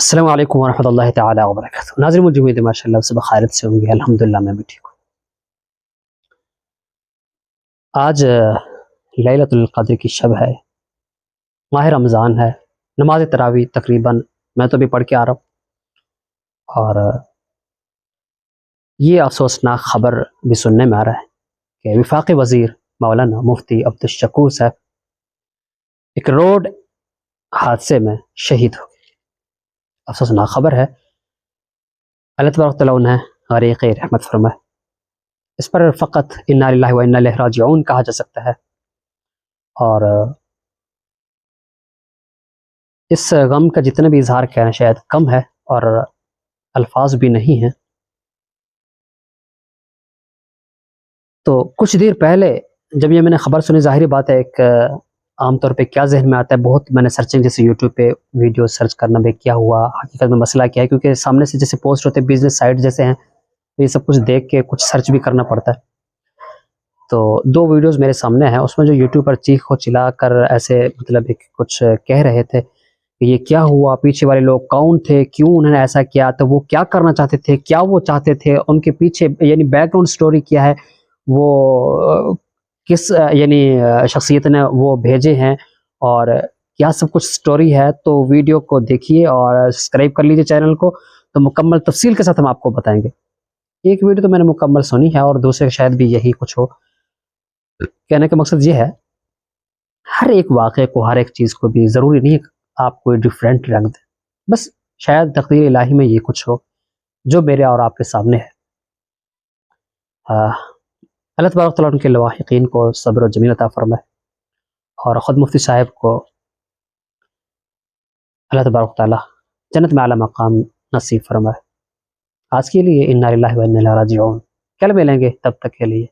السلام علیکم ورحمۃ اللہ تعالی وبرکاتہ۔ ناظرین مجھے امید ہے ماشاء اللہ سب خیریت سے ہوں گے، الحمدللہ میں بھی ٹھیک ہوں۔ آج لیلۃ القدر کی شب ہے، ماہ رمضان ہے، نماز تراویح تقریباً میں تو بھی پڑھ کے آ رہا ہوں، اور یہ افسوسناک خبر بھی سننے میں آ رہا ہے کہ وفاقی وزیر مولانا مفتی عبدالشکور صاحب ایک روڈ حادثے میں شہید ہو گئے۔ افسوسناک خبر ہے، اللہ تبارک تعالیٰ انہیں غریق رحمت فرمائے۔ اس پر فقط انا للہ و انا الیہ راجعون کہا جا سکتا ہے، اور اس غم کا جتنا بھی اظہار کیا شاید کم ہے اور الفاظ بھی نہیں ہیں۔ تو کچھ دیر پہلے جب یہ میں نے خبر سنی، ظاہری بات ہے ایک عام طور پہ کیا ذہن میں آتا ہے، بہت میں نے سرچنگ جیسے یوٹیوب پہ ویڈیو سرچ کرنا بھی کیا ہوا، حقیقت میں مسئلہ کیا ہے، کیونکہ سامنے سے جیسے پوسٹ ہوتے بزنس سائٹ جیسے ہیں، تو یہ سب کچھ دیکھ کے کچھ سرچ بھی کرنا پڑتا ہے۔ تو دو ویڈیوز میرے سامنے ہیں، اس میں جو یوٹیوب پر چیخ و چلا کر ایسے مطلب کچھ کہہ رہے تھے کہ یہ کیا ہوا، پیچھے والے لوگ کون تھے، کیوں انہوں نے ایسا کیا، تو وہ کیا کرنا چاہتے تھے، کیا وہ چاہتے تھے، ان کے پیچھے یعنی بیک گراؤنڈ سٹوری کیا ہے، وہ کس یعنی شخصیت نے وہ بھیجے ہیں، اور کیا سب کچھ سٹوری ہے۔ تو ویڈیو کو دیکھیے اور سبسکرائب کر لیجیے چینل کو، تو مکمل تفصیل کے ساتھ ہم آپ کو بتائیں گے۔ ایک ویڈیو تو میں نے مکمل سنی ہے اور دوسرے شاید بھی یہی کچھ ہو۔ کہنے کا مقصد یہ ہے، ہر ایک واقعے کو، ہر ایک چیز کو بھی ضروری نہیں آپ کوئی ڈیفرنٹ رنگ دیں، بس شاید تقدیر الہی میں یہ کچھ ہو جو میرے اور آپ کے سامنے ہے۔ اللہ تبارک تعالیٰ ان کے لواحقین کو صبر و جمیل عطا فرمائے، اور خود مفتی صاحب کو اللہ تبارک تعالیٰ جنت میں اعلیٰ مقام نصیب فرمائے۔ آج کے لیے انا للہ و انا الیہ راجعون، کل ملیں گے، تب تک کے لیے